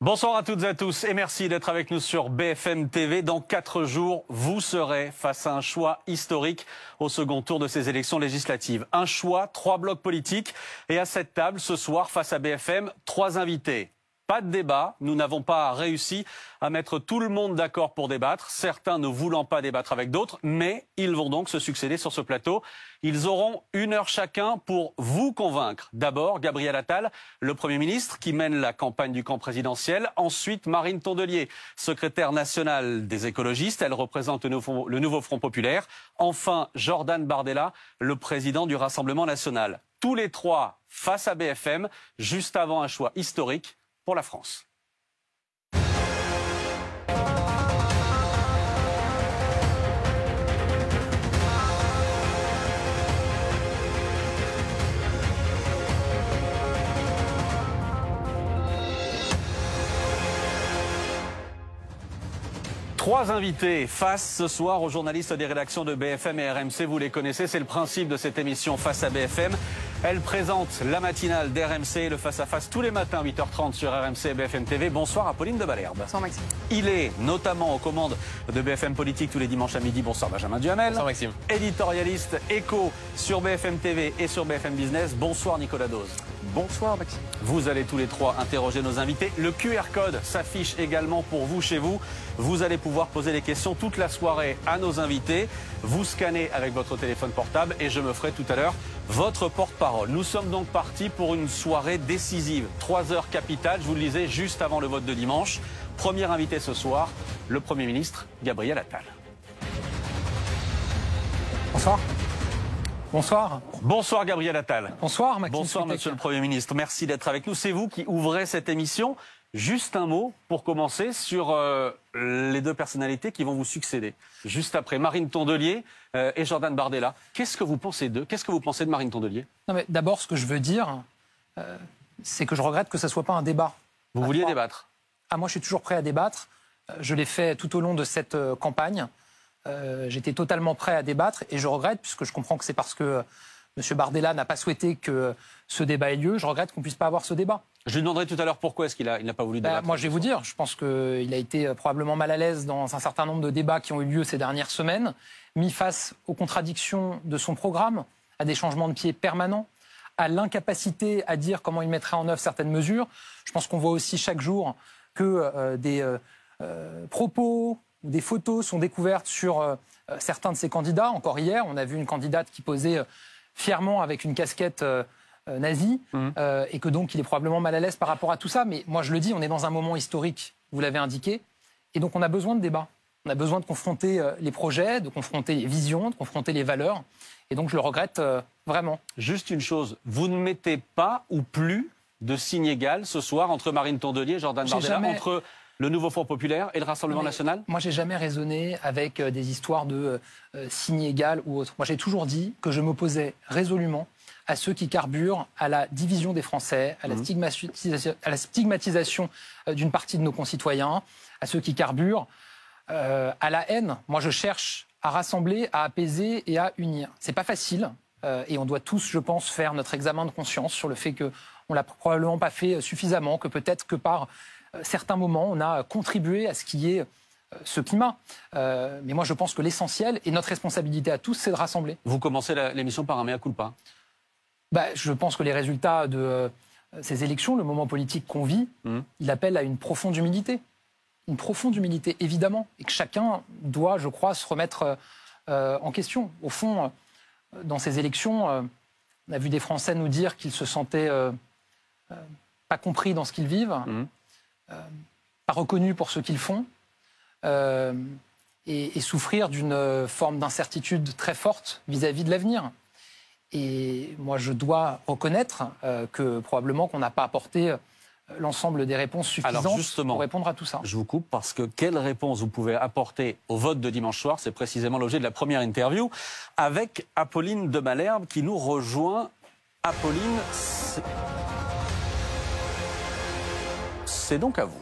Bonsoir à toutes et à tous et merci d'être avec nous sur BFM TV. Dans 4 jours, vous serez face à un choix historique au second tour de ces élections législatives. Un choix, 3 blocs politiques et à cette table ce soir face à BFM, 3 invités. Pas de débat, nous n'avons pas réussi à mettre tout le monde d'accord pour débattre, certains ne voulant pas débattre avec d'autres, mais ils vont donc se succéder sur ce plateau. Ils auront 1 heure chacun pour vous convaincre. D'abord, Gabriel Attal, le Premier ministre qui mène la campagne du camp présidentiel. Ensuite, Marine Tondelier, secrétaire nationale des écologistes. Elle représente le nouveau Front populaire. Enfin, Jordan Bardella, le président du Rassemblement national. Tous les 3 face à BFM, juste avant un choix historique pour la France. Trois invités face ce soir aux journalistes des rédactions de BFM et RMC. Vous les connaissez, c'est le principe de cette émission Face à BFM. Elle présente la matinale d'RMC, le face-à-face tous les matins, 8h30 sur RMC et BFM TV. Bonsoir Apolline de Malherbe. Bonsoir Maxime. Il est notamment aux commandes de BFM Politique tous les dimanches à midi. Bonsoir Benjamin Duhamel. Bonsoir Maxime. Éditorialiste éco sur BFM TV et sur BFM Business. Bonsoir Nicolas Dose. Bonsoir Maxime. Vous allez tous les 3 interroger nos invités. Le QR code s'affiche également pour vous chez vous. Vous allez pouvoir poser des questions toute la soirée à nos invités. Vous scannez avec votre téléphone portable et je me ferai tout à l'heure votre porte-parole. Nous sommes donc partis pour une soirée décisive. 3 heures capitales, je vous le disais, juste avant le vote de dimanche. Premier invité ce soir, le Premier ministre Gabriel Attal. Bonsoir. Bonsoir. Bonsoir Gabriel Attal. Bonsoir Maxime. Bonsoir Monsieur le Premier ministre. Merci d'être avec nous. C'est vous qui ouvrez cette émission. Juste un mot pour commencer sur les 2 personnalités qui vont vous succéder. Juste après, Marine Tondelier et Jordan Bardella. Qu'est-ce que vous pensez d'eux? Qu'est-ce que vous pensez de Marine Tondelier? Non mais d'abord, ce que je veux dire, c'est que je regrette que ça ne soit pas un débat. Vous vouliez débattre? Moi, je suis toujours prêt à débattre. Je l'ai fait tout au long de cette campagne. J'étais totalement prêt à débattre et je regrette, puisque je comprends que c'est parce que M. Bardella n'a pas souhaité que ce débat ait lieu. Je regrette qu'on ne puisse pas avoir ce débat. Je lui demanderai tout à l'heure pourquoi est-ce qu'il n'a pas voulu débattre. Moi, je vais vous dire, je pense qu'il a été probablement mal à l'aise dans un certain nombre de débats qui ont eu lieu ces dernières semaines, mis face aux contradictions de son programme, à des changements de pied permanents, à l'incapacité à dire comment il mettrait en œuvre certaines mesures. Je pense qu'on voit aussi chaque jour que des propos, des photos sont découvertes sur certains de ces candidats. Encore hier, on a vu une candidate qui posait fièrement avec une casquette nazie, et que donc il est probablement mal à l'aise par rapport à tout ça. Mais moi je le dis, on est dans un moment historique, vous l'avez indiqué, et donc on a besoin de débat. On a besoin de confronter les projets, de confronter les visions, de confronter les valeurs, et donc je le regrette vraiment. Juste une chose, vous ne mettez pas ou plus de signe égal ce soir entre Marine Tondelier et Jordan Bardella, entre le nouveau Front populaire et le Rassemblement national? Moi, j'ai jamais raisonné avec des histoires de signe égal ou autre. Moi, j'ai toujours dit que je m'opposais résolument à ceux qui carburent à la division des Français, à la stigmatisation d'une partie de nos concitoyens, à ceux qui carburent à la haine. Moi, je cherche à rassembler, à apaiser et à unir. C'est pas facile et on doit tous, je pense, faire notre examen de conscience sur le fait qu'on l'a probablement pas fait suffisamment, que peut-être que par certains moments, on a contribué à ce qu'il y ait ce climat. Mais moi, je pense que l'essentiel et notre responsabilité à tous, c'est de rassembler. Vous commencez l'émission par un mea culpa. Je pense que les résultats de ces élections, le moment politique qu'on vit, il appelle à une profonde humilité. Une profonde humilité, évidemment. Et que chacun doit, je crois, se remettre en question. Au fond, dans ces élections, on a vu des Français nous dire qu'ils se sentaient pas compris dans ce qu'ils vivent. Pas reconnus pour ce qu'ils font, et souffrir d'une forme d'incertitude très forte vis-à-vis de l'avenir. Et moi, je dois reconnaître que probablement qu'on n'a pas apporté l'ensemble des réponses suffisantes pour répondre à tout ça. Je vous coupe parce que quelle réponse vous pouvez apporter au vote de dimanche soir? C'est précisément l'objet de la première interview avec Apolline de Malherbe qui nous rejoint. Apolline, c'est donc à vous.